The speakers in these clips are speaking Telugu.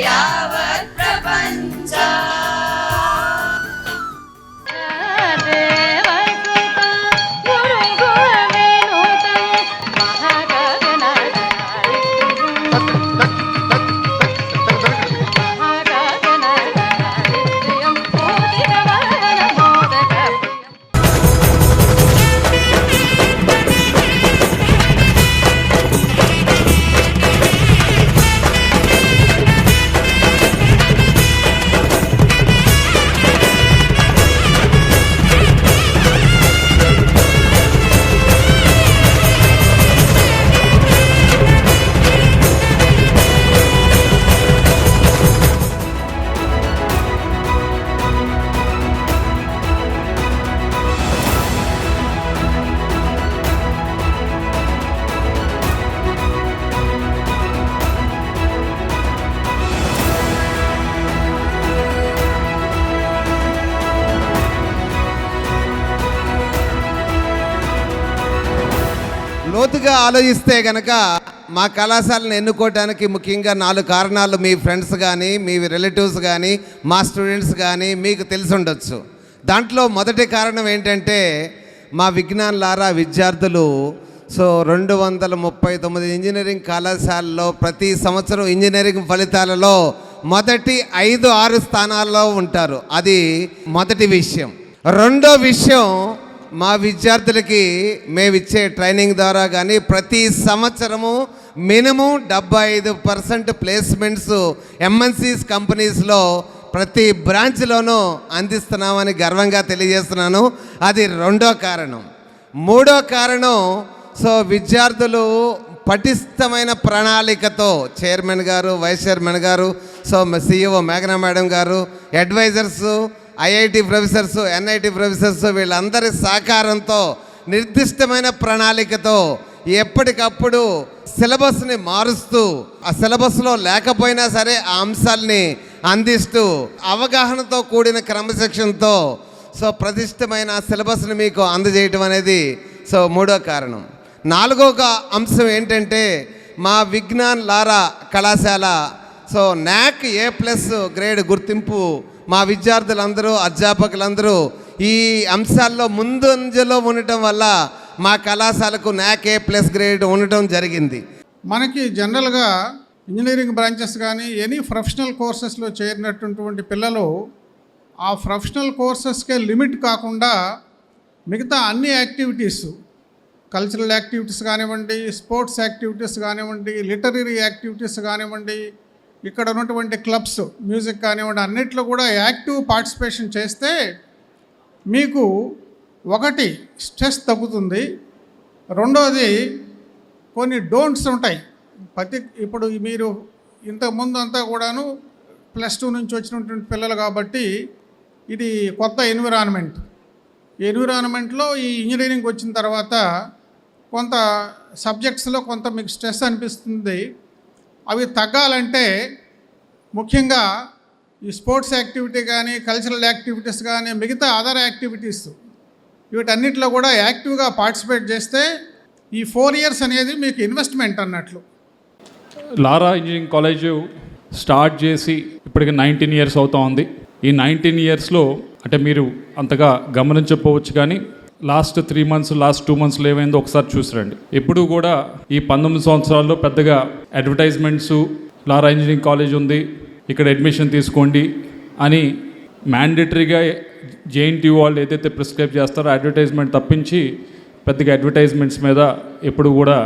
యావత్ ప్రపంచ లోతుగా ఆలోచిస్తే గనక మా కళాశాలను ఎన్నుకోవడానికి ముఖ్యంగా 4 కారణాలు మీ ఫ్రెండ్స్ కానీ మీ రిలేటివ్స్ కానీ మా స్టూడెంట్స్ కానీ మీకు తెలిసి ఉండొచ్చు. దాంట్లో మొదటి కారణం ఏంటంటే మా విజ్ఞాన్ లారా విద్యార్థులు 239 ఇంజనీరింగ్ కళాశాలలో ప్రతి సంవత్సరం ఇంజనీరింగ్ ఫలితాలలో మొదటి 5-6 స్థానాల్లో ఉంటారు. అది మొదటి విషయం. రెండో విషయం, మా విద్యార్థులకి మేమిచ్చే ట్రైనింగ్ ద్వారా కానీ ప్రతి సంవత్సరము మినిమం 75% ప్లేస్మెంట్స్ ఎంఎన్సీస్ కంపెనీస్లో ప్రతి బ్రాంచ్లోనూ అందిస్తున్నామని గర్వంగా తెలియజేస్తున్నాను. అది రెండో కారణం. మూడో కారణం, విద్యార్థులు పటిష్టమైన ప్రణాళికతో చైర్మన్ గారు, వైస్ చైర్మన్ గారు, సిఇఓ మేఘనా మేడం గారు, advisers, IIT professors, NIT professors వీళ్ళందరి సహకారంతో నిర్దిష్టమైన ప్రణాళికతో ఎప్పటికప్పుడు సిలబస్ని మారుస్తూ ఆ సిలబస్లో లేకపోయినా సరే ఆ అంశాలని అందిస్తూ అవగాహనతో కూడిన క్రమశిక్షణతో ప్రతిష్టమైన సిలబస్ని మీకు అందజేయటం అనేది మూడో కారణం. నాలుగో అంశం ఏంటంటే మా విజ్ఞాన్ లారా కళాశాల NAC A+ గ్రేడ్ గుర్తింపు మా విద్యార్థులందరూ అధ్యాపకులందరూ ఈ అంశాల్లో ముందంజలో ఉండటం వల్ల మా కళాశాలకు NAC A+ గ్రేడ్ ఉండటం జరిగింది. మనకి జనరల్గా ఇంజనీరింగ్ బ్రాంచెస్ కానీ ఎనీ ప్రొఫెషనల్ కోర్సెస్లో చేరినటువంటి పిల్లలు ఆ ప్రొఫెషనల్ కోర్సెస్కే లిమిట్ కాకుండా మిగతా అన్ని యాక్టివిటీస్, కల్చరల్ యాక్టివిటీస్ కానివ్వండి, స్పోర్ట్స్ యాక్టివిటీస్ కానివ్వండి, లిటరరీ యాక్టివిటీస్ కానివ్వండి, ఇక్కడ ఉన్నటువంటి క్లబ్స్, మ్యూజిక్ కానివ్వండి, అన్నిట్లో కూడా యాక్టివ్ పార్టిసిపేషన్ చేస్తే మీకు ఒకటి స్ట్రెస్ తగ్గుతుంది. రెండోది కొన్ని డోంట్స్ ఉంటాయి. ఇప్పుడు మీరు ఇంతకుముందు అంతా కూడాను +2 నుంచి వచ్చినటువంటి పిల్లలు కాబట్టి ఇది కొత్త ఎన్విరాన్మెంట్. ఈ ఎన్విరాన్మెంట్లో ఈ ఇంజనీరింగ్ వచ్చిన తర్వాత కొంత సబ్జెక్ట్స్లో కొంత మీకు స్ట్రెస్ అనిపిస్తుంది. అవి తగ్గాలంటే ముఖ్యంగా ఈ స్పోర్ట్స్ యాక్టివిటీ కానీ, కల్చరల్ యాక్టివిటీస్ కానీ, మిగతా అదర్ యాక్టివిటీస్ వీటన్నిటిలో కూడా యాక్టివ్గా పార్టిసిపేట్ చేస్తే ఈ 4 ఇయర్స్ అనేది మీకు ఇన్వెస్ట్మెంట్ అన్నట్లు. లారా ఇంజనీరింగ్ కాలేజు స్టార్ట్ చేసి ఇప్పటికి 19 ఇయర్స్ అవుతా ఉంది. ఈ 19 ఇయర్స్లో అంటే మీరు అంతగా గమనించకపోవచ్చు కానీ లాస్ట్ 3 మంత్స్, లాస్ట్ 2 మంత్స్లో ఏమైందో ఒకసారి చూసిరండి. ఎప్పుడు కూడా ఈ 19 సంవత్సరాల్లో పెద్దగా అడ్వర్టైజ్మెంట్స్ లారా ఇంజనీరింగ్ కాలేజ్ ఉంది, ఇక్కడ అడ్మిషన్ తీసుకోండి అని మ్యాండేటరీగా జేఎన్టీయూ వాళ్ళు ఏదైతే ప్రిస్క్రైబ్ చేస్తారో అడ్వర్టైజ్మెంట్ తప్పించి పెద్దగా అడ్వర్టైజ్మెంట్స్ మీద ఎప్పుడు కూడా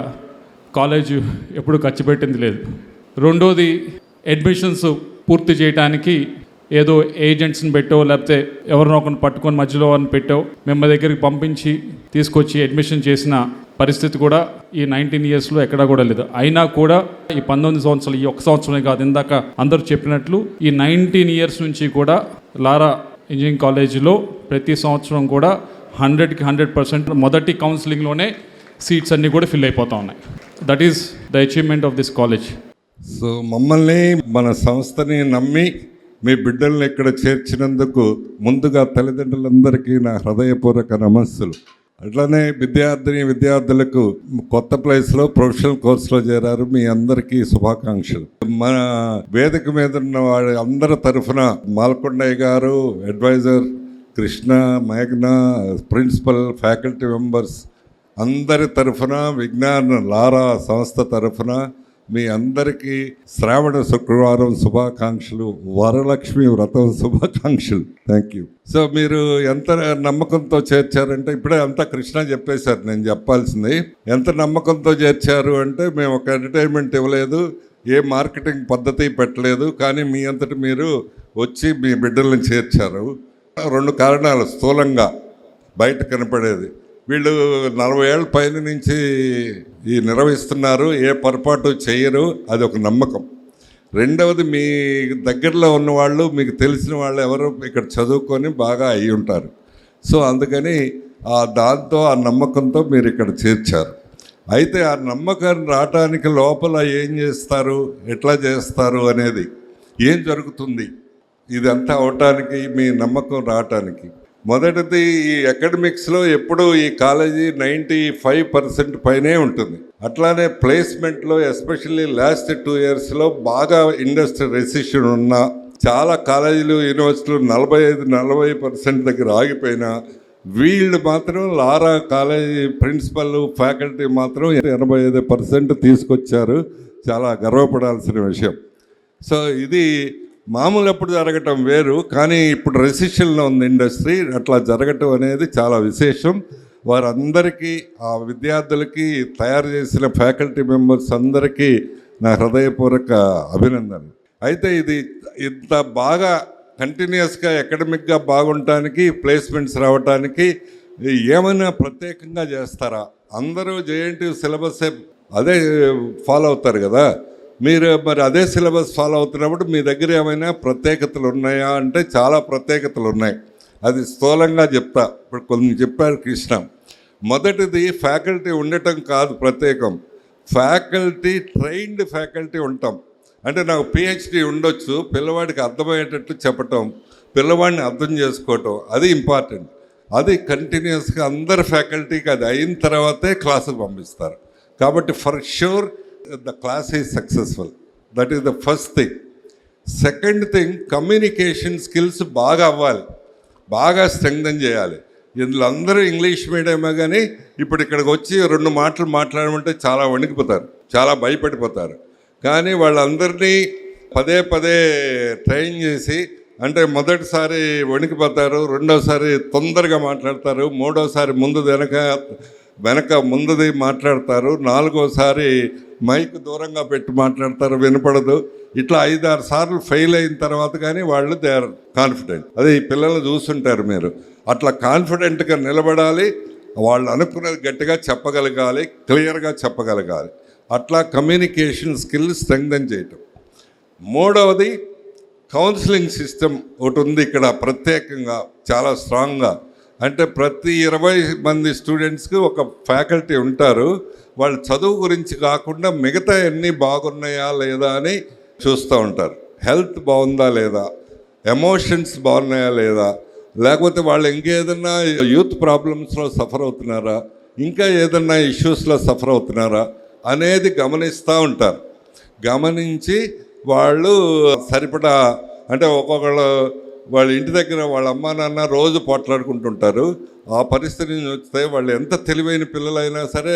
కాలేజ్ ఎప్పుడు ఖర్చు పెట్టింది లేదు. రెండోది, అడ్మిషన్స్ పూర్తి చేయడానికి ఏదో ఏజెంట్స్ని పెట్టావు, లేకపోతే ఎవరినో ఒకరిని పట్టుకొని మధ్యలో వారిని పెట్టావు, మిమ్మల్ని దగ్గరికి పంపించి తీసుకొచ్చి అడ్మిషన్ చేసిన పరిస్థితి కూడా ఈ 19 ఇయర్స్లో ఎక్కడా కూడా లేదు. అయినా కూడా ఈ 19 సంవత్సరాలు, ఈ 1 సంవత్సరమే కాదు, ఇందాక అందరూ చెప్పినట్లు ఈ 19 ఇయర్స్ నుంచి కూడా లారా ఇంజనీరింగ్ కాలేజీలో ప్రతి సంవత్సరం కూడా 100కి 100% మొదటి కౌన్సిలింగ్లోనే సీట్స్ అన్నీ కూడా ఫిల్ అయిపోతూ ఉన్నాయి. That is the achievement of this college. So మమ్మల్ని, మన సంస్థని నమ్మి మీ బిడ్డల్ని ఇక్కడ చేర్చినందుకు ముందుగా తల్లిదండ్రులందరికీ నా హృదయపూర్వక నమస్సులు. అట్లనే విద్యార్థులకు కొత్త ప్లేస్లో ప్రొఫెషనల్ కోర్సులో చేరారు. మీ అందరికీ శుభాకాంక్షలు. మన వేదిక మీద ఉన్న వాళ్ళ అందరి తరఫున మాల్కొండయ్య గారు, అడ్వైజర్ కృష్ణ, మేఘ్నా, ప్రిన్సిపల్, ఫ్యాకల్టీ మెంబర్స్ అందరి తరఫున, విజ్ఞాన లారా సంస్థ తరఫున మీ అందరికీ శ్రావణ శుక్రవారం శుభాకాంక్షలు, వరలక్ష్మి వ్రతం శుభాకాంక్షలు. Thank you. సో మీరు ఎంత నమ్మకంతో చేర్చారంటే, ఇప్పుడే అంతా కృష్ణ చెప్పేశారు, నేను చెప్పాల్సింది. ఎంత నమ్మకంతో చేర్చారు అంటే, మేము ఒక ఎంటర్టైన్మెంట్ ఇవ్వలేదు, ఏ మార్కెటింగ్ పద్ధతి పెట్టలేదు, కానీ మీ అంతటి మీరు వచ్చి మీ బిడ్డలను చేర్చారు. 2 కారణాలు స్థూలంగా బయట కనపడేది. వీళ్ళు 40 ఏళ్ళ పైన నుంచి ఈ నిర్వహిస్తున్నారు, ఏ పొరపాటు చేయరు, అది ఒక నమ్మకం. రెండవది, మీ దగ్గరలో ఉన్నవాళ్ళు, మీకు తెలిసిన వాళ్ళు ఎవరు ఇక్కడ చదువుకొని బాగా అయి ఉంటారు. సో అందుకని దాంతో ఆ నమ్మకంతో మీరు ఇక్కడ చేర్చారు. అయితే ఆ నమ్మకాన్ని రావటానికి లోపల ఏం చేస్తారు, ఎట్లా చేస్తారు అనేది, ఏం జరుగుతుంది ఇదంతా అవటానికి, మీ నమ్మకం రావటానికి. మొదటిది, ఈ అకాడమిక్స్లో ఎప్పుడూ ఈ కాలేజీ 95% పైనే ఉంటుంది. అట్లానే ప్లేస్మెంట్లో ఎస్పెషల్లీ లాస్ట్ 2 ఇయర్స్లో బాగా ఇండస్ట్రీ రెసిషన్ ఉన్న చాలా కాలేజీలు, యూనివర్సిటీలు 45-40% దగ్గర ఆగిపోయినా, వీళ్ళు మాత్రం లారా కాలేజీ ప్రిన్సిపల్, ఫ్యాకల్టీ మాత్రం 85% తీసుకొచ్చారు. చాలా గర్వపడాల్సిన విషయం. సో ఇది మామూలు ఎప్పుడు జరగటం వేరు, కానీ ఇప్పుడు రెసిషన్లో ఉంది ఇండస్ట్రీ. అట్లా జరగటం అనేది చాలా విశేషం. వారందరికీ, ఆ విద్యార్థులకి, తయారు చేసిన ఫ్యాకల్టీ మెంబర్స్ అందరికీ నా హృదయపూర్వక అభినందనలు. అయితే ఇది ఇంత బాగా కంటిన్యూస్గా అకాడమిక్గా బాగుండటానికి, ప్లేస్మెంట్స్ రావటానికి ఏమైనా ప్రత్యేకంగా చేస్తారా? అందరూ జేఎన్టీయూ సిలబస్ అదే ఫాలో అవుతారు కదా, మీరు మరి అదే సిలబస్ ఫాలో అవుతున్నప్పుడు మీ దగ్గర ఏమైనా ప్రత్యేకతలు ఉన్నాయా అంటే చాలా ప్రత్యేకతలు ఉన్నాయి. అది స్థూలంగా చెప్తా. ఇప్పుడు కొన్ని చెప్పారు కృష్ణ. మొదటిది, ఫ్యాకల్టీ ఉండటం కాదు ప్రత్యేకం, ఫ్యాకల్టీ ట్రైన్డ్ ఫ్యాకల్టీ ఉంటాం. అంటే నాకు పిహెచ్డి ఉండొచ్చు, పిల్లవాడికి అర్థమయ్యేటట్టు చెప్పటం, పిల్లవాడిని అర్థం చేసుకోవటం, అది ఇంపార్టెంట్. అది కంటిన్యూస్గా అందరు ఫ్యాకల్టీకి అది అయిన తర్వాతే క్లాసుకు పంపిస్తారు. కాబట్టి for sure the class is successful. That is the first thing. Second thing, communication skills బాగా అవ్వాలి, బాగా స్ట్రెంగ్థన్ చేయాలి. ఇందులో అందరూ ఇంగ్లీష్ మీడియమే, కానీ ఇప్పుడు ఇక్కడికి వచ్చి 2 మాటలు మాట్లాడమంటే చాలా వణికిపోతారు, చాలా భయపడిపోతారు. కానీ వాళ్ళందరినీ పదే ట్రైన్ చేసి, అంటే మొదటిసారి వణికిపోతారు, రెండోసారి తొందరగా మాట్లాడతారు, మూడోసారి వెనక ముందుది మాట్లాడతారు, 4వసారి మైక్ దూరంగా పెట్టి మాట్లాడతారు, వినపడదు. ఇట్లా 5-6 సార్లు ఫెయిల్ అయిన తర్వాత కానీ వాళ్ళు దే ఆర్ కాన్ఫిడెంట్. అదే ఈ పిల్లలు చూస్తుంటారు మీరు. అట్లా కాన్ఫిడెంట్గా నిలబడాలి, వాళ్ళు అనుకున్నది గట్టిగా చెప్పగలగాలి, క్లియర్గా చెప్పగలగాలి. అట్లా కమ్యూనికేషన్ స్కిల్ స్ట్రెంగ్థన్ చేయటం. మూడవది, కౌన్సిలింగ్ సిస్టమ్ ఒకటి ఉంది ఇక్కడ ప్రత్యేకంగా, చాలా స్ట్రాంగ్గా. అంటే ప్రతి 20 మంది స్టూడెంట్స్కి ఒక ఫ్యాకల్టీ ఉంటారు. వాళ్ళు చదువు గురించి కాకుండా మిగతా ఎన్ని బాగున్నాయా లేదా అని చూస్తూ ఉంటారు. హెల్త్ బాగుందా లేదా, ఎమోషన్స్ బాగున్నాయా లేదా, లేకపోతే వాళ్ళు ఇంకేదన్నా యూత్ ప్రాబ్లమ్స్లో సఫర్ అవుతున్నారా, ఇంకా ఏదన్నా ఇష్యూస్లో సఫర్ అవుతున్నారా అనేది గమనిస్తూ ఉంటారు. గమనించి వాళ్ళు సరిపడా, అంటే ఒక్కొక్కళ్ళు వాళ్ళ ఇంటి దగ్గర వాళ్ళ అమ్మా నాన్న రోజు పోట్లాడుకుంటుంటారు. ఆ పరిస్థితి నుంచి వస్తే వాళ్ళు ఎంత తెలివైన పిల్లలైనా సరే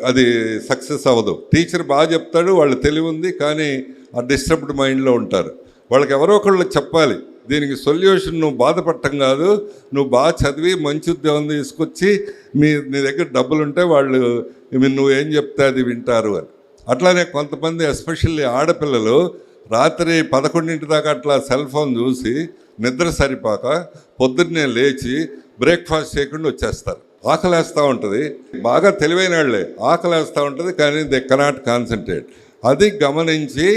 అది సక్సెస్ అవ్వదు. టీచర్ బాగా చెప్తాడు, వాళ్ళు తెలివి ఉంది, కానీ ఆ డిస్టర్బ్డ్ మైండ్లో ఉంటారు. వాళ్ళకి ఎవరో ఒకళ్ళు చెప్పాలి, దీనికి సొల్యూషన్ నువ్వు బాధపడటం కాదు, నువ్వు బాగా చదివి మంచి ఉద్యోగం తీసుకొచ్చి నీ దగ్గర డబ్బులు ఉంటే వాళ్ళు నువ్వేం చెప్తే అది వింటారు అని. అట్లానే కొంతమంది ఎస్పెషల్లీ ఆడపిల్లలు రాత్రి 11 దాకా అట్లా సెల్ ఫోన్ చూసి నిద్ర సరిపోక పొద్దున్నే లేచి బ్రేక్ఫాస్ట్ చేయకుండా వచ్చేస్తారు. ఆకలేస్తూ ఉంటుంది, బాగా తెలివైన వాళ్ళే, ఆకలేస్తూ ఉంటుంది, కానీ దే కెనాట్ కాన్సన్ట్రేట్. అది గమనించి,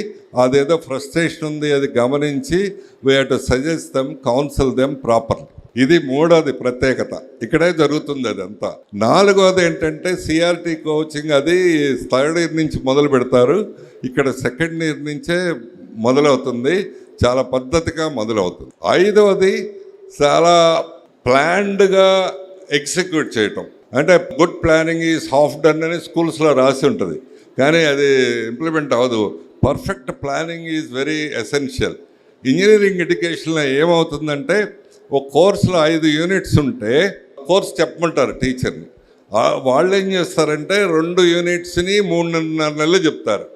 అదేదో ఫ్రస్ట్రేషన్ ఉంది అది గమనించి we have to suggest them, counsel them properly. ఇది మూడోది ప్రత్యేకత, ఇక్కడే జరుగుతుంది అదంతా. నాలుగోది ఏంటంటే సిఆర్టీ కోచింగ్, అది 3rd ఇయర్ నుంచి మొదలు పెడతారు, ఇక్కడ 2nd ఇయర్ నుంచే మొదలవుతుంది, చాలా పద్ధతిగా మొదలవుతుంది. 5వది చాలా ప్లాన్డ్గా ఎగ్జిక్యూట్ చేయటం. అంటే good planning is half done అని స్కూల్స్లో రాసి ఉంటుంది, కానీ అది ఇంప్లిమెంట్ అవ్వదు. Perfect planning is very essential. Engineering ఎడ్యుకేషన్లో ఏమవుతుందంటే ఒక కోర్సులో 5 యూనిట్స్ ఉంటే కోర్స్ చెప్పమంటారు టీచర్ని. వాళ్ళు ఏం చేస్తారంటే 2 యూనిట్స్ని 3.5 నెలలు చెప్తారు,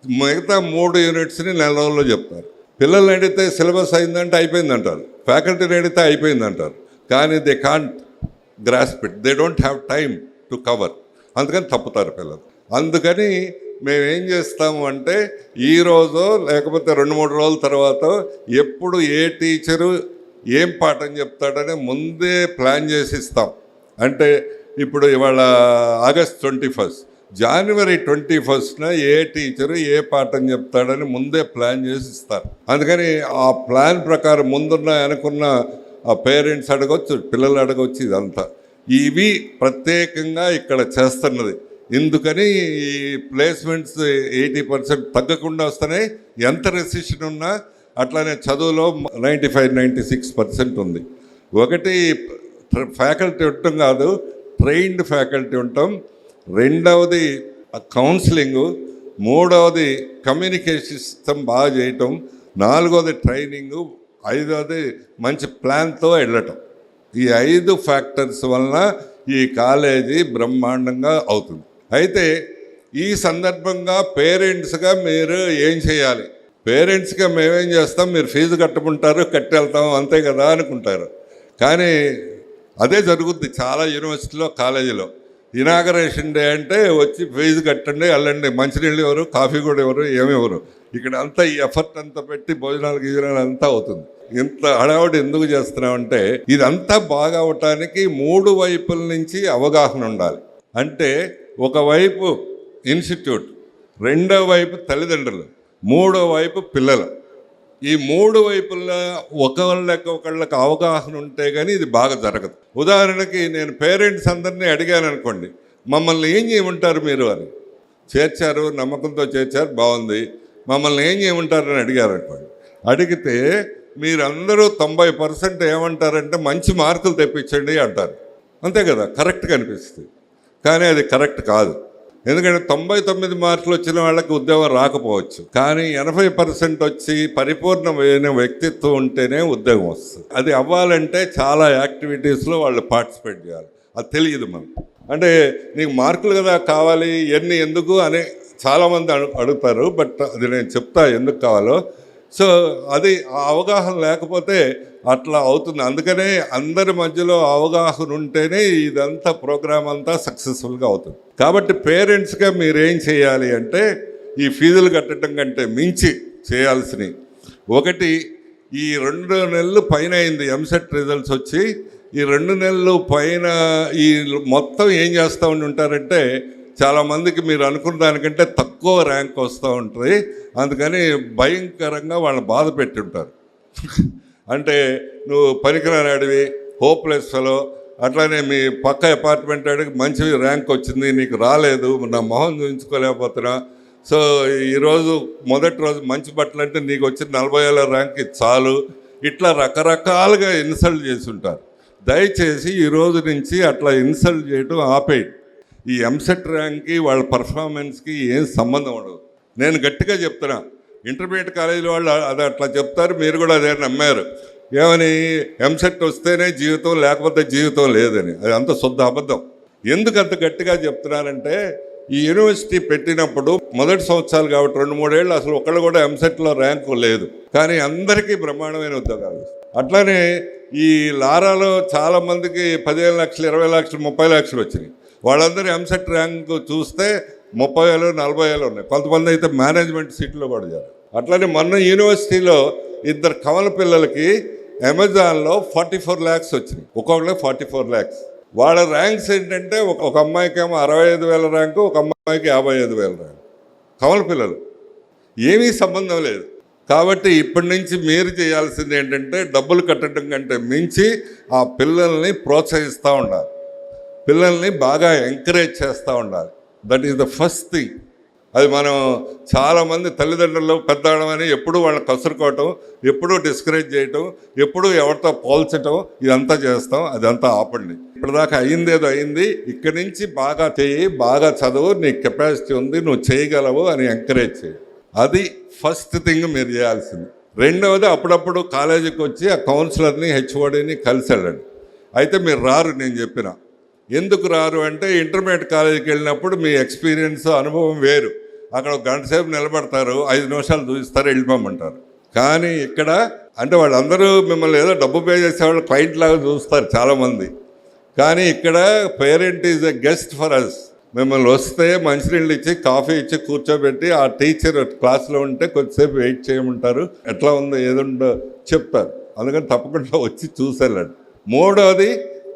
మిగతా 3 యూనిట్స్ని నెల రోజుల్లో చెప్తారు. పిల్లల్ని అడిగితే సిలబస్ అయిందంటే అయిపోయిందంటారు, ఫ్యాకల్టీని అడిగితే అయిపోయిందంటారు, కానీ they can't grasp it, they don't have time to cover. అందుకని తప్పుతారు పిల్లలు. అందుకని మేము ఏం చేస్తాము అంటే ఈరోజు లేకపోతే 2-3 రోజుల తర్వాత ఎప్పుడు ఏ టీచరు ఏం పాఠం చెప్తాడని ముందే ప్లాన్ చేసి ఇస్తాం. అంటే ఇప్పుడు ఇవాళ ఆగస్ట్ 21, జనవరి 21న ఏ టీచరు ఏ పాఠం చెప్తాడని ముందే ప్లాన్ చేసి ఇస్తారు. అందుకని ఆ ప్లాన్ ప్రకారం ముందున్న అనుకున్న ఆ పేరెంట్స్ అడగొచ్చు, పిల్లలు అడగొచ్చు. ఇదంతా ఇవి ప్రత్యేకంగా ఇక్కడ చేస్తున్నది. ఇందుకని ఈ ప్లేస్మెంట్స్ 80% తగ్గకుండా వస్తున్నాయి. ఎంత రెసిషన్ ఉన్నా అట్లానే చదువులో 95-96% ఉంది. ఒకటి ఫ్యాకల్టీ ఉండటం కాదు, ట్రైన్డ్ ఫ్యాకల్టీ ఉండటం, రెండవది కౌన్సిలింగు, మూడవది కమ్యూనికేషన్ సిస్టమ్ బాగా చేయటం, నాలుగవది ట్రైనింగు, ఐదవది మంచి ప్లాన్తో వెళ్ళటం. ఈ 5 ఫ్యాక్టర్స్ వలన ఈ కాలేజీ బ్రహ్మాండంగా అవుతుంది. అయితే ఈ సందర్భంగా పేరెంట్స్గా మీరు ఏం చేయాలి? పేరెంట్స్గా మేమేం చేస్తాం, మీరు ఫీజు కట్టుకుంటారు, కట్టి వెళ్తాం అంతే కదా అనుకుంటారు. కానీ అదే జరుగుద్ది చాలా యూనివర్సిటీలో, కాలేజీలో. ఇనాగరేషన్ డే అంటే వచ్చి ఫీజు కట్టండి, వెళ్ళండి, మంచినీళ్ళు ఎవరు, కాఫీ కూడా ఎవరు, ఏమెవరు. ఇక్కడ అంతా ఈ ఎఫర్ట్ అంతా పెట్టి భోజనాలు గీజనాలు అంతా అవుతుంది. ఇంత హడావుడి ఎందుకు చేస్తున్నామంటే ఇదంతా బాగా అవటానికి 3 వైపుల నుంచి అవగాహన ఉండాలి. అంటే ఒకవైపు ఇన్స్టిట్యూట్, రెండో వైపు తల్లిదండ్రులు, మూడో వైపు పిల్లలు. ఈ 3 వైపుల్లో ఒకళ్ళకి అవగాహన ఉంటే కానీ ఇది బాగా జరగదు. ఉదాహరణకి నేను పేరెంట్స్ అందరినీ అడిగాను అనుకోండి, మమ్మల్ని ఏం చేయమంటారు మీరు అని. చేర్చారు, నమ్మకంతో చేర్చారు, బాగుంది, మమ్మల్ని ఏం చేయమంటారు అని అడిగారు అనుకోండి. అడిగితే మీరందరూ 90% ఏమంటారంటే మంచి మార్కులు తెప్పించండి అంటారు. అంతే కదా, కరెక్ట్గా అనిపిస్తుంది. కానీ అది కరెక్ట్ కాదు. ఎందుకంటే 99 మార్కులు వచ్చిన వాళ్ళకి ఉద్యోగం రాకపోవచ్చు, కానీ 80% వచ్చి పరిపూర్ణమైన వ్యక్తిత్వం ఉంటేనే ఉద్యోగం వస్తుంది. అది అవ్వాలంటే చాలా యాక్టివిటీస్లో వాళ్ళు పార్టిసిపేట్ చేయాలి. అది తెలియదు మనకు. అంటే నీకు మార్కులు కదా కావాలి, ఎన్ని ఎందుకు అని చాలామంది అడుగుతారు. బట్ అది నేను చెప్తా ఎందుకు కావాలో. సో అది ఆ అవగాహన లేకపోతే అట్లా అవుతుంది. అందుకనే అందరి మధ్యలో అవగాహన ఉంటేనే ఇదంతా ప్రోగ్రామ్ అంతా సక్సెస్ఫుల్గా అవుతుంది. కాబట్టి పేరెంట్స్గా మీరేం చేయాలి అంటే ఈ ఫీజులు కట్టడం కంటే మించి చేయాల్సినవి ఒకటి, ఈ 2 నెలలు పైన అయింది ఎంసెట్ రిజల్ట్స్ వచ్చి, ఈ 2 నెలలు పైన ఈ మొత్తం ఏం చేస్తూ ఉంటారంటే చాలామందికి మీరు అనుకున్న దానికంటే తక్కువ ర్యాంక్ వస్తూ ఉంటుంది. అందుకని భయంకరంగా వాళ్ళని బాధ పెట్టి ఉంటారు. అంటే నువ్వు పనికిరానివి, హోప్లెస్ ఫెలో, అట్లానే మీ పక్క అపార్ట్మెంట్ అడిగి మంచి ర్యాంక్ వచ్చింది, నీకు రాలేదు, నా మొహం చూపించుకోలేకపోతున్నా. సో ఈరోజు మొదటి రోజు మంచి బట్టలు అంటే నీకు వచ్చిన 40,000 ర్యాంక్ చాలు. ఇట్లా రకరకాలుగా ఇన్సల్ట్ చేసి ఉంటారు. దయచేసి ఈ రోజు నుంచి అట్లా ఇన్సల్ట్ చేయడం ఆపేయండి. ఈ ఎంసెట్ ర్యాంక్కి వాళ్ళ పర్ఫార్మెన్స్కి ఏం సంబంధం ఉండదు. నేను గట్టిగా చెప్తున్నా, ఇంటర్మీడియట్ కాలేజీలో వాళ్ళు అది అట్లా చెప్తారు, మీరు కూడా అదే నమ్మారు. ఏమని, ఎంసెట్ వస్తేనే జీవితం, లేకపోతే జీవితం లేదని. అది అంత శుద్ధ అబద్ధం. ఎందుకు అంత గట్టిగా చెప్తున్నారంటే ఈ యూనివర్సిటీ పెట్టినప్పుడు మొదటి సంవత్సరాలు కాబట్టి 2-3 ఏళ్ళు అసలు ఒకళ్ళు కూడా ఎంసెట్లో ర్యాంకు లేదు, కానీ అందరికీ బ్రహ్మాండమైన ఉద్యోగాలు. అట్లానే ఈ లారాలో చాలామందికి 15 లక్షలు, 20 లక్షలు, 30 లక్షలు వచ్చినాయి. వాళ్ళందరూ ఎంసెట్ ర్యాంకు చూస్తే 30,000, 40,000 ఉన్నాయి. కొంతమంది అయితే మేనేజ్మెంట్ సీట్లో కూడా చేయాలి. అట్లనే మొన్న యూనివర్సిటీలో 2 కవల పిల్లలకి అమెజాన్లో 44 lakhs వచ్చినాయి. ఒక్కొక్కరికి 44 lakhs. వాళ్ళ ర్యాంక్స్ ఏంటంటే ఒక అమ్మాయికి ఏమో 65,000 ర్యాంకు, ఒక అమ్మాయికి 55,000 ర్యాంకు. కవల పిల్లలు, ఏమీ సంబంధం లేదు. కాబట్టి ఇప్పటి నుంచి మీరు చేయాల్సింది ఏంటంటే డబ్బులు కట్టడం కంటే మించి ఆ పిల్లల్ని ప్రోత్సహిస్తూ ఉండాలి, పిల్లల్ని బాగా ఎంకరేజ్ చేస్తూ ఉండాలి. That is the first thing. అది మనం చాలామంది తల్లిదండ్రులు పెద్దవాళ్ళమని ఎప్పుడూ వాళ్ళని కసురుకోవటం, ఎప్పుడూ డిస్కరేజ్ చేయటం, ఎప్పుడూ ఎవరితో పోల్చటం, ఇదంతా చేస్తాం. అదంతా ఆపండి. ఇప్పటిదాకా అయిందేదో అయింది, ఇక్కడి నుంచి బాగా చేయి, బాగా చదువు, నీకు కెపాసిటీ ఉంది, నువ్వు చేయగలవు అని ఎంకరేజ్ చేయి. అది ఫస్ట్ థింగ్ మీరు చేయాల్సింది. రెండవది, అప్పుడప్పుడు కాలేజీకి వచ్చి ఆ కౌన్సిలర్ని హెచ్ఓడిని కలిసి వెళ్ళండి. అయితే మీరు రారు, నేను చెప్పిన. ఎందుకు రారు అంటే ఇంటర్మీడియట్ కాలేజీకి వెళ్ళినప్పుడు మీ ఎక్స్పీరియన్స్ అనుభవం వేరు. అక్కడ ఒక గంట సేపు నిలబడతారు, 5 నిమిషాలు చూపిస్తారు, వెళ్ళిపోమంటారు. కానీ ఇక్కడ అంటే వాళ్ళందరూ మిమ్మల్ని ఏదో డబ్బు పే చేసేవాళ్ళు క్లయింట్ లాగా చూస్తారు చాలామంది. కానీ ఇక్కడ parent is a guest for us. మిమ్మల్ని వస్తే మంచినీళ్ళు ఇచ్చి కాఫీ ఇచ్చి కూర్చోబెట్టి ఆ టీచర్ క్లాస్లో ఉంటే కొద్దిసేపు వెయిట్ చేయమంటారు, ఎట్లా ఉందో ఏదుండో చెప్తారు. అందుకని తప్పకుండా వచ్చి చూసేళ్ళండి. మూడవది,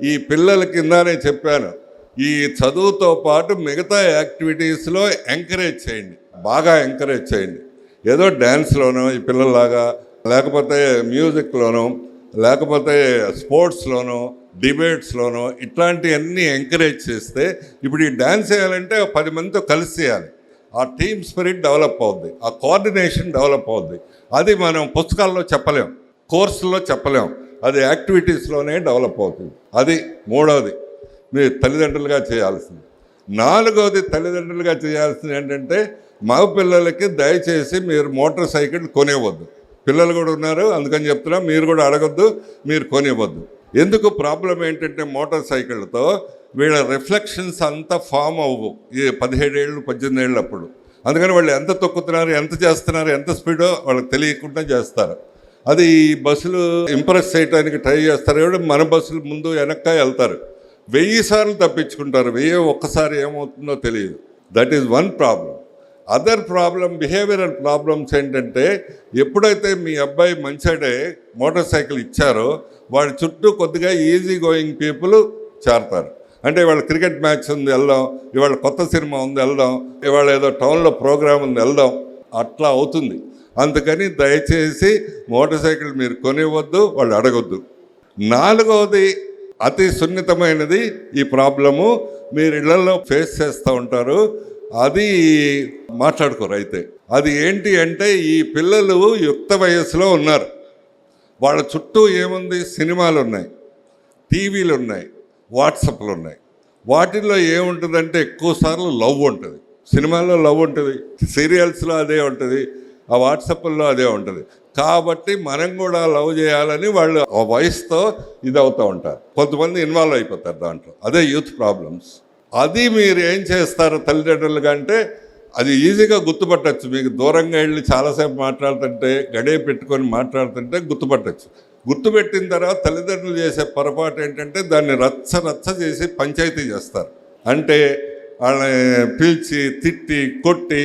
ఈ పిల్లల కిందనే చెప్పాను, ఈ చదువుతో పాటు మిగతా యాక్టివిటీస్లో ఎంకరేజ్ చేయండి, బాగా ఎంకరేజ్ చేయండి. ఏదో డ్యాన్స్లోనో ఈ పిల్లల్లాగా, లేకపోతే మ్యూజిక్లోనో, లేకపోతే స్పోర్ట్స్లోనో, డిబేట్స్లోనో ఇట్లాంటివన్నీ ఎంకరేజ్ చేస్తే, ఇప్పుడు ఈ డ్యాన్స్ చేయాలంటే 10 మందితో కలిసి చేయాలి. ఆ టీమ్ స్పిరిట్ డెవలప్ అవుద్ది, ఆ కోఆర్డినేషన్ డెవలప్ అవుద్ది. అది మనం పుస్తకాల్లో చెప్పలేం, కోర్సుల్లో చెప్పలేం, అది యాక్టివిటీస్లోనే డెవలప్ అవుతుంది. అది మూడవది మీరు తల్లిదండ్రులుగా చేయాల్సింది. నాలుగవది తల్లిదండ్రులుగా చేయాల్సింది ఏంటంటే, మగ పిల్లలకి దయచేసి మీరు మోటార్ సైకిల్ కొనివ్వద్దు. పిల్లలు కూడా ఉన్నారు, అందుకని చెప్తున్నా, మీరు కూడా అడగొద్దు, మీరు కొనివ్వద్దు. ఎందుకు ప్రాబ్లం ఏంటంటే, మోటార్ సైకిళ్ళతో వీళ్ళ రిఫ్లెక్షన్స్ అంతా ఫామ్ అవ్వవు ఈ 17 ఏళ్ళు 18 ఏళ్ళు అప్పుడు. అందుకని వాళ్ళు ఎంత తొక్కుతున్నారు, ఎంత చేస్తున్నారు, ఎంత స్పీడో వాళ్ళకి తెలియకుండా చేస్తారు. అది ఈ బస్సులు ఇంప్రెస్ చేయడానికి ట్రై చేస్తారు, మన బస్సులు ముందు వెనక్క వెళ్తారు, 1000 సార్లు తప్పించుకుంటారు, 1000 ఒక్కసారి ఏమవుతుందో తెలియదు. That is one problem. Other problem, behavioural problems ఏంటంటే, ఎప్పుడైతే మీ అబ్బాయి మంచిడే మోటార్ సైకిల్ ఇచ్చారో వాడి చుట్టూ కొద్దిగా ఈజీ గోయింగ్ పీపుల్ చేరతారు. అంటే ఇవాళ క్రికెట్ మ్యాచ్ ఉంది వెళ్దాం, ఇవాళ కొత్త సినిమా ఉంది వెళ్దాం, ఇవాళ ఏదో టౌన్లో ప్రోగ్రామ్ ఉంది వెళ్దాం, అట్లా అవుతుంది. అందుకని దయచేసి మోటార్ సైకిల్ మీరు కొనివ్వద్దు, వాళ్ళు అడగొద్దు. నాలుగవది, అతి సున్నితమైనది ఈ ప్రాబ్లము, మీరు ఇళ్లలో ఫేస్ చేస్తూ ఉంటారు, అది మాట్లాడుకోరు. అయితే అది ఏంటి అంటే, ఈ పిల్లలు యుక్త వయస్సులో ఉన్నారు, వాళ్ళ చుట్టూ ఏముంది, సినిమాలు ఉన్నాయి, టీవీలు ఉన్నాయి, వాట్సాప్లు ఉన్నాయి. వాటిల్లో ఏముంటుందంటే ఎక్కువసార్లు లవ్ ఉంటుంది. సినిమాల్లో లవ్ ఉంటుంది, సీరియల్స్లో అదే ఉంటుంది, ఆ వాట్సాప్లో అదే ఉంటుంది. కాబట్టి మనం కూడా లవ్ చేయాలని వాళ్ళు ఆ వయసుతో ఇది అవుతూ ఉంటారు. కొంతమంది ఇన్వాల్వ్ అయిపోతారు దాంట్లో, అదే యూత్ ప్రాబ్లమ్స్. అది మీరు ఏం చేస్తారు తల్లిదండ్రులుగా అంటే, అది ఈజీగా గుర్తుపట్టచ్చు. మీకు దూరంగా వెళ్ళి చాలాసేపు మాట్లాడుతుంటే, గడియ పెట్టుకొని మాట్లాడుతుంటే గుర్తుపట్టచ్చు. గుర్తుపెట్టిన తర్వాత తల్లిదండ్రులు చేసే పొరపాటు ఏంటంటే, దాన్ని రచ్చ చేసి పంచాయతీ చేస్తారు. అంటే వాళ్ళని పిలిచి తిట్టి కొట్టి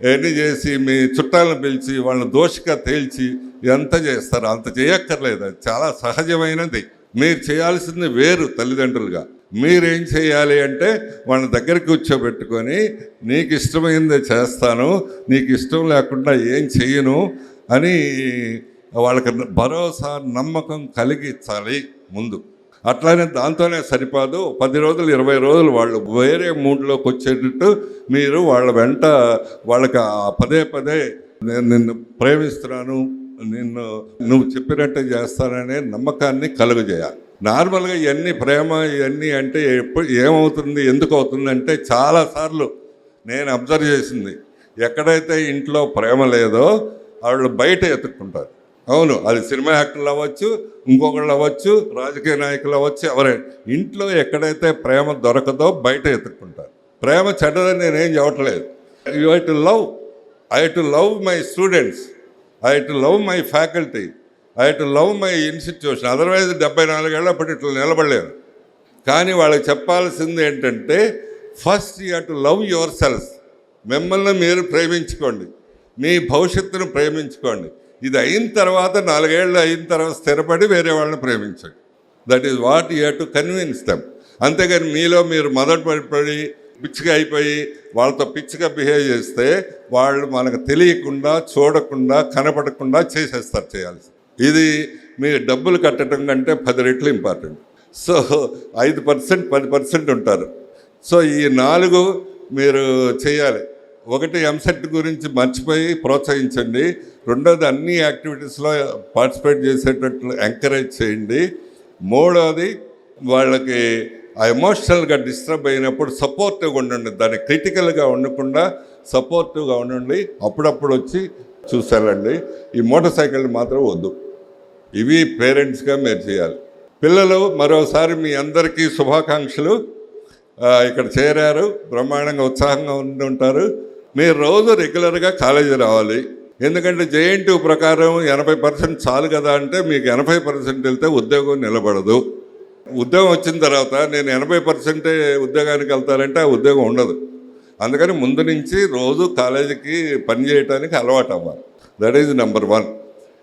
ఎన్ని చేసి, మీ చుట్టాలను పిలిచి వాళ్ళని దోషిగా తేల్చి ఇదంతా చేస్తారు. అంత చేయక్కర్లేదు, అది చాలా సహజమైనది. మీరు చేయాల్సింది వేరు. తల్లిదండ్రులుగా మీరేం చేయాలి అంటే, వాళ్ళని దగ్గరికి కూర్చోబెట్టుకొని, నీకు ఇష్టమైందే చేస్తాను, నీకు ఇష్టం లేకుండా ఏం చెయ్యను అని వాళ్ళకి భరోసా నమ్మకం కలిగించాలి ముందు. అట్లానే దాంతోనే సరిపోదు, 10 రోజులు 20 రోజులు వాళ్ళు వేరే మూడ్లోకి వచ్చేటట్టు మీరు వాళ్ళ వెంట వాళ్ళకి పదే నేను నిన్ను ప్రేమిస్తున్నాను, నువ్వు చెప్పినట్టే చేస్తాననే నమ్మకాన్ని కలుగజేయాలి. నార్మల్గా ఇవన్నీ ప్రేమ ఇవన్నీ అంటే ఎప్పుడు ఏమవుతుంది, ఎందుకు అవుతుంది అంటే, చాలాసార్లు నేను అబ్జర్వ్ చేసింది, ఎక్కడైతే ఇంట్లో ప్రేమ లేదో వాళ్ళు బయట ఎత్తుక్కుంటారు. అవును, అది సినిమా యాక్టర్లు అవ్వచ్చు, ఇంకొకళ్ళు అవ్వచ్చు, రాజకీయ నాయకులు అవ్వచ్చు, ఎవరైనా. ఇంట్లో ఎక్కడైతే ప్రేమ దొరకదో బయట ఎత్తుక్కుంటారు. ప్రేమ చెడ్డదని నేనేం చెప్పట్లేదు. You have to love, I have to love my students, I have to love my faculty, I have to love my institution. Otherwise 74 ఏళ్ళు అప్పుడు ఇట్లా నిలబడలేరు. కానీ వాళ్ళకి చెప్పాల్సింది ఏంటంటే, first you have to love your self. మిమ్మల్ని మీరు ప్రేమించుకోండి, మీ భవిష్యత్తును ప్రేమించుకోండి. ఇది అయిన తర్వాత 4 ఏళ్ళు అయిన తర్వాత స్థిరపడి వేరే వాళ్ళని ప్రేమించండి. That is what you have to convince them. అంతేగాని మీలో మీరు మొదటి పిచ్చిగా అయిపోయి వాళ్ళతో పిచ్చిగా బిహేవ్ చేస్తే వాళ్ళు మనకు తెలియకుండా, చూడకుండా, కనపడకుండా చేసేస్తారు చేయాల్సి. ఇది మీరు డబ్బులు కట్టడం కంటే 10 రెట్లు ఇంపార్టెంట్. సో 5% 10% ఉంటారు. సో ఈ 4 మీరు చేయాలి. ఒకటి ఎంసెట్ గురించి మర్చిపోయి ప్రోత్సహించండి. రెండోది అన్ని యాక్టివిటీస్లో పార్టిసిపేట్ చేసేటట్లు ఎంకరేజ్ చేయండి. మూడోది వాళ్ళకి ఆ ఎమోషనల్గా డిస్టర్బ్ అయినప్పుడు సపోర్టివ్గా ఉండండి. దాన్ని క్రిటికల్గా ఉండకుండా సపోర్టివ్గా ఉండండి. అప్పుడప్పుడు వచ్చి చూసారండి. ఈ మోటార్ సైకిల్ మాత్రం వద్దు. ఇవి పేరెంట్స్గా మీరు చేయాలి. పిల్లలు మరోసారి మీ అందరికీ శుభాకాంక్షలు. ఇక్కడ చేరారు, బ్రహ్మాండంగా ఉత్సాహంగా ఉండి ఉంటారు. మీరు రోజు రెగ్యులర్గా కాలేజీ రావాలి. ఎందుకంటే జేఎన్టీ ప్రకారం 80% చాలు కదా అంటే మీకు 80% వెళ్తే ఉద్యోగం నిలబడదు. ఉద్యోగం వచ్చిన తర్వాత నేను 80% ఉద్యోగానికి వెళ్తానంటే ఆ ఉద్యోగం ఉండదు. అందుకని ముందు నుంచి రోజు కాలేజీకి పని చేయడానికి అలవాటు అవ్వాలి. That is number 1.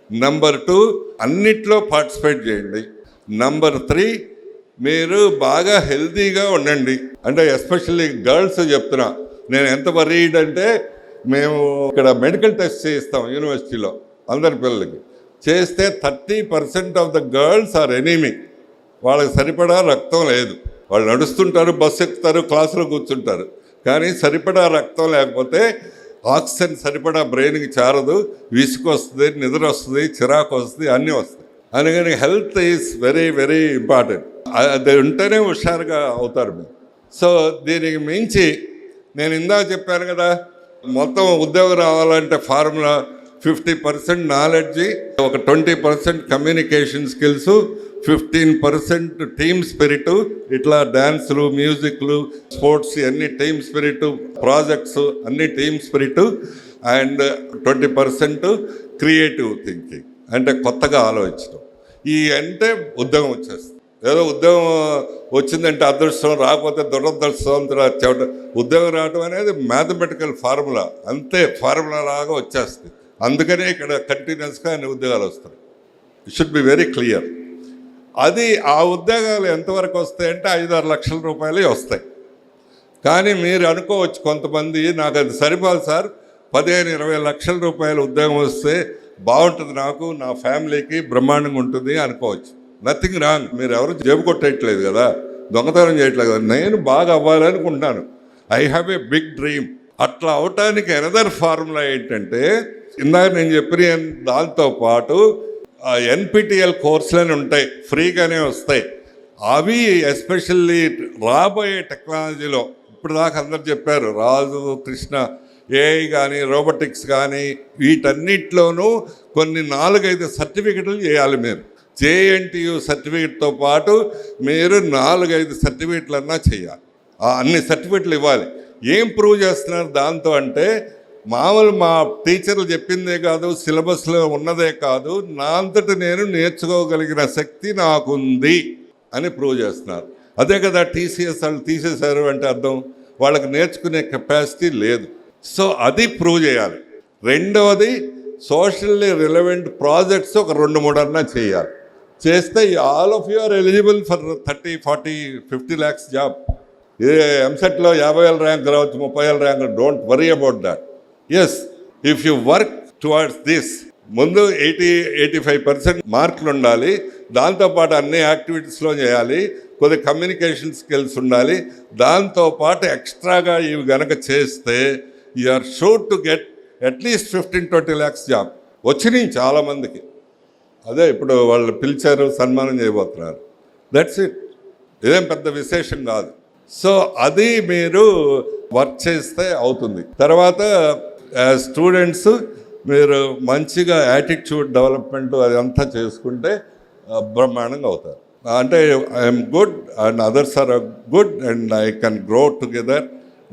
నెంబర్ 2, అన్నిట్లో పార్టిసిపేట్ చేయండి. నెంబర్ 3, మీరు బాగా హెల్తీగా ఉండండి. అంటే ఎస్పెషల్లీ గర్ల్స్ చెప్తున్నా. నేను ఎంత వరీడ్ అంటే మేము ఇక్కడ మెడికల్ టెస్ట్ చేయిస్తాం యూనివర్సిటీలో అందరి పిల్లలకి. చేస్తే 30% of the girls are anaemic. వాళ్ళకి సరిపడా రక్తం లేదు. వాళ్ళు నడుస్తుంటారు, బస్సు ఎక్కుతారు, క్లాసులో కూర్చుంటారు, కానీ సరిపడా రక్తం లేకపోతే ఆక్సిజన్ సరిపడా బ్రెయిన్కి చేరదు, విసుగు వస్తుంది, నిద్ర వస్తుంది, చిరాకు వస్తుంది, అన్నీ వస్తాయి. అందుకని health is very very important. అది ఉంటేనే హుషారుగా అవుతారు మీరు. సో దీనికి మించి నేను ఇందాక చెప్పాను కదా, మొత్తం ఉద్యోగం రావాలంటే ఫార్ములా 50% నాలెడ్జి, ఒక 20% కమ్యూనికేషన్ స్కిల్స్, 15% టీమ్ స్పిరిట్. ఇట్లా డ్యాన్సులు, మ్యూజిక్లు, స్పోర్ట్స్ అన్ని టీమ్ స్పిరిట్, ప్రాజెక్ట్స్ అన్ని team spirit, and 20% creative thinking, అంటే కొత్తగా ఆలోచించడం. ఈ అంటే ఉద్యోగం వచ్చేస్తుంది. ఏదో ఉద్యోగం వచ్చిందంటే అదృష్టం, రాకపోతే దురదృష్టం. ఉద్యోగం రావడం అనేది మ్యాథమెటికల్ ఫార్ములా, అంతే, ఫార్ములా లాగా వచ్చేస్తుంది. అందుకనే ఇక్కడ కంటిన్యూస్గా అన్ని ఉద్యోగాలు వస్తాయి. It should be very clear. అది ఆ ఉద్యోగాలు ఎంతవరకు వస్తాయంటే 5-6 లక్షల రూపాయలే వస్తాయి. కానీ మీరు అనుకోవచ్చు కొంతమంది, నాకు అది సరిపోదు సార్, 15-20 లక్షల రూపాయల ఉద్యోగం వస్తే బాగుంటుంది, నాకు నా ఫ్యామిలీకి బ్రహ్మాండంగా ఉంటుంది అనుకోవచ్చు. Nothing wrong. మీరు ఎవరు జేబు కొట్టేయట్లేదు కదా, దొంగతనం చేయట్లేదు కదా. నేను బాగా అవ్వాలనుకుంటున్నాను. I have a big dream. అట్లా అవటానికి అనదర్ ఫార్ములా ఏంటంటే, ఇందాక నేను చెప్పిన దాంతో పాటు ఎన్పిటిఎల్ కోర్సులని ఉంటాయి, ఫ్రీగానే వస్తాయి. అవి ఎస్పెషల్లీ రాబోయే టెక్నాలజీలో, ఇప్పుడు దాకా అందరు చెప్పారు, రాజు, కృష్ణ, ఏఐ కానీ, రోబోటిక్స్ కానీ, వీటన్నిటిలోనూ కొన్ని 4-5 సర్టిఫికెట్లు చేయాలి. మీరు జేఎన్టీయు సర్టిఫికెట్తో పాటు మీరు 4-5 సర్టిఫికెట్లన్నా చేయాలి. అన్ని సర్టిఫికెట్లు ఇవ్వాలి. ఏం ప్రూవ్ చేస్తున్నారు దాంతో అంటే, మామూలు మా టీచర్లు చెప్పిందే కాదు, సిలబస్లో ఉన్నదే కాదు, నా అంతటి నేను నేర్చుకోగలిగిన శక్తి నాకుంది అని ప్రూవ్ చేస్తున్నారు. అదే కదా టీసీఎస్ వాళ్ళు తీసేశారు అంటే అర్థం, వాళ్ళకి నేర్చుకునే కెపాసిటీ లేదు. సో అది ప్రూవ్ చేయాలి. రెండవది, సోషల్లీ రిలవెంట్ ప్రాజెక్ట్స్ ఒక 2-3 అన్నా చేయాలి. చేస్తే all of you are eligible for 30, 40, 50 lakhs job. ఎంసెట్లో 50,000 ర్యాంక్ రావచ్చు, 30,000 rank. Don't worry about that. Yes, if you work towards this, ముందు 80-85% మార్కులు ఉండాలి. దాంతోపాటు అన్ని యాక్టివిటీస్లో చేయాలి. కొద్ది కమ్యూనికేషన్ స్కిల్స్ ఉండాలి. దాంతోపాటు ఎక్స్ట్రాగా ఇవి గనక చేస్తే you are sure to get at least 15-20 lakhs job. వచ్చినాయి చాలామందికి. అదే ఇప్పుడు వాళ్ళు పిలిచారు, సన్మానం చేయబోతున్నారు. That's it. ఇదేం పెద్ద విశేషం కాదు. సో అది మీరు వర్క్ చేస్తే అవుతుంది. తర్వాత స్టూడెంట్స్ మీరు మంచిగా యాటిట్యూడ్ డెవలప్మెంట్ అదంతా చేసుకుంటే బ్రహ్మాండంగా అవుతారు. అంటే I'm good and others are good and I can grow together,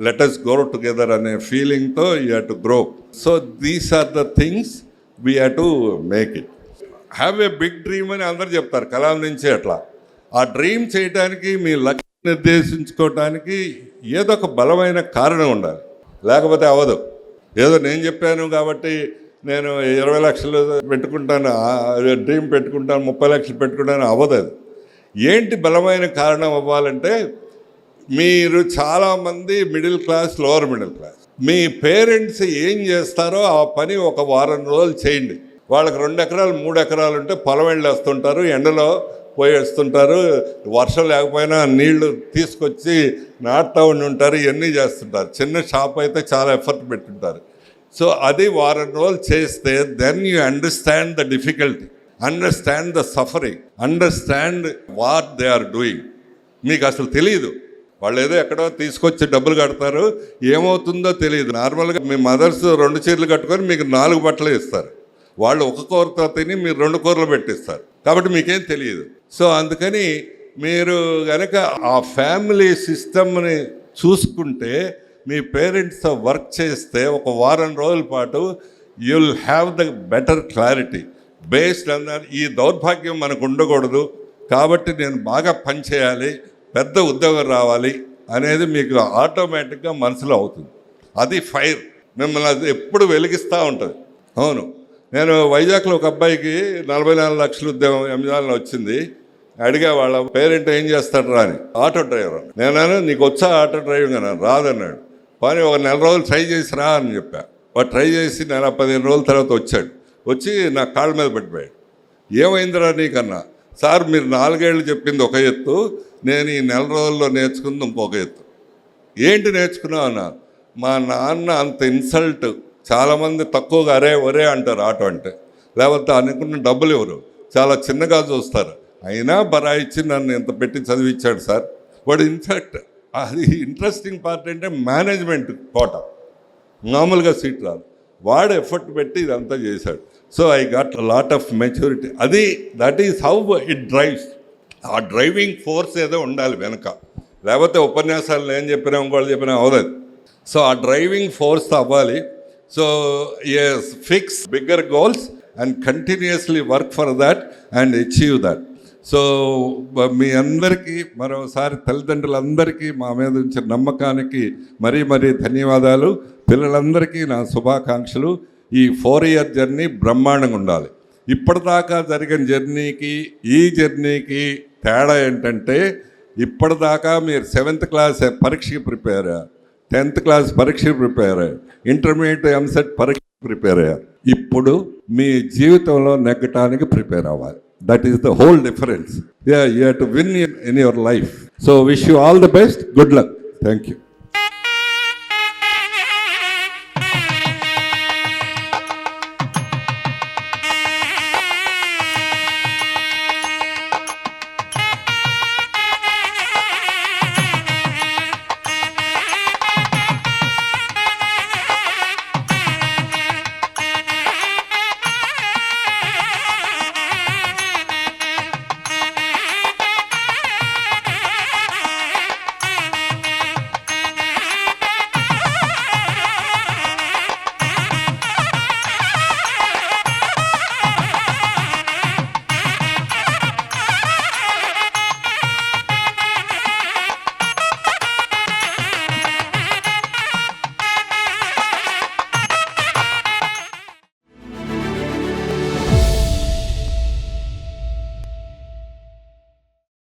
let us grow together అనే ఫీలింగ్తో you have to grow. So these are the things we have to make it. Have a big dream అని అందరు చెప్తారు, కలాం నుంచి అట్లా. ఆ డ్రీమ్ చేయడానికి, మీ లక్ష్యం నిర్దేశించుకోవటానికి ఏదో ఒక బలమైన కారణం ఉండాలి, లేకపోతే అవ్వదు. ఏదో నేను చెప్పాను కాబట్టి నేను 20 లక్షలు పెట్టుకుంటాను, డ్రీమ్ పెట్టుకుంటాను, 30 లక్షలు పెట్టుకుంటాను, అవ్వదు. అది ఏంటి బలమైన కారణం అవ్వాలంటే, మీరు చాలామంది middle class, lower middle class, మీ పేరెంట్స్ ఏం చేస్తారో ఆ పని ఒక వారం రోజులు చేయండి. వాళ్ళకి 2 ఎకరాలు 3 ఎకరాలు ఉంటే పొలం వెళ్ళేస్తుంటారు, ఎండలో పోయి వేస్తుంటారు. వర్షం లేకపోయినా నీళ్లు తీసుకొచ్చి నాటుతూ ఉంటారు, ఇవన్నీ చేస్తుంటారు. చిన్న షాప్ అయితే చాలా ఎఫర్ట్ పెట్టుంటారు. సో అది వారం రోజులు చేస్తే then you understand the difficulty, understand the suffering, understand what they are doing. మీకు అసలు తెలియదు, వాళ్ళు ఏదో ఎక్కడో తీసుకొచ్చి డబ్బులు కడతారు, ఏమవుతుందో తెలియదు. నార్మల్గా మీ మదర్స్ 2 చీరలు కట్టుకొని మీకు 4 బట్టలు ఇస్తారు, వాళ్ళు ఒక కూరతో తిని మీరు 2 కూరలు పెట్టిస్తారు, కాబట్టి మీకేం తెలియదు. సో అందుకని మీరు కనుక ఆ ఫ్యామిలీ సిస్టమ్ని చూసుకుంటే, మీ పేరెంట్స్తో వర్క్ చేస్తే ఒక వారం రోజుల పాటు you will have the better clarity based on that. ఈ దౌర్భాగ్యం మనకు ఉండకూడదు, కాబట్టి నేను బాగా పనిచేయాలి, పెద్ద ఉద్యోగం రావాలి అనేది మీకు ఆటోమేటిక్గా మనసులో అవుతుంది. అది ఫైర్ మిమ్మల్ని అది ఎప్పుడు వెలిగిస్తూ ఉంటుంది. అవును, నేను వైజాగ్లో ఒక అబ్బాయికి 44 లక్షల ఉద్యోగం ఎంజాయిలో వచ్చింది. అడిగా వాళ్ళ పేరెంట్ ఏం చేస్తాడు రా అని. Auto driver. నేను నీకు వచ్చా ఆటో డ్రైవింగ్ అన్నాను. రాదన్నాడు. కానీ ఒక 4 రోజులు ట్రై చేసి రా అని చెప్పా. వాడు ట్రై చేసి 15 రోజుల తర్వాత వచ్చాడు. వచ్చి నా కాళ్ళ మీద పడిపోయాడు. ఏమైందిరా నీకన్నా? సార్ మీరు 4 ఏళ్ళు చెప్పింది ఒక ఎత్తు, నేను ఈ 4 రోజుల్లో నేర్చుకుంది ఇంకొక ఎత్తు. ఏంటి నేర్చుకున్నావు అన్నా? మా నాన్న అంత ఇన్సల్ట్, చాలామంది తక్కువగా అరే ఒరే అంటారు ఆటో అంటే, లేకపోతే అనుకున్న డబ్బులు ఇవ్వరు, చాలా చిన్నగా చూస్తారు. అయినా బరాయిచ్చి నన్ను ఇంత పెట్టి చదివించాడు సార్ వాడు. ఇన్ఫ్యాక్ట్ అది ఇంట్రెస్టింగ్ పార్ట్ అంటే మేనేజ్మెంట్ కోట, మామూలుగా సీట్ రాదు. వాడు ఎఫర్ట్ పెట్టి ఇదంతా చేశాడు. So I got lot of maturity. అది that is how it drives. ఆ డ్రైవింగ్ ఫోర్స్ ఏదో ఉండాలి వెనక, లేకపోతే ఉపన్యాసాలు ఏం చెప్పినా ఇంకోళ్ళు చెప్పినా అవదది. సో ఆ డ్రైవింగ్ ఫోర్స్ అవ్వాలి. So yes, fix bigger goals and continuously work for that and achieve that. So మీ అందరికీ మరోసారి తల్లిదండ్రులందరికీ మా మీద ఉంచిన నమ్మకానికి మరీ ధన్యవాదాలు. పిల్లలందరికీ నా శుభాకాంక్షలు. ఈ 4 year జర్నీ బ్రహ్మాండంగా ఉండాలి. ఇప్పటిదాకా జరిగిన జర్నీకి ఈ జర్నీకి తేడా ఏంటంటే, ఇప్పటిదాకా మీరు 7th క్లాస్ పరీక్షకి ప్రిపేర్ అయ్యారు, 10th క్లాస్ పరీక్షకి ప్రిపేర్ అయ్యారు, ఇంటర్మీడియట్ ఎంసెట్ పరీక్షకి ప్రిపేర్ అయ్యారు. ఇప్పుడు మీ జీవితంలో నెగ్గటానికి ప్రిపేర్ అవ్వాలి. That is the whole difference. Yeah, you have to win in your life. So wish you all the best. Good luck. Thank you.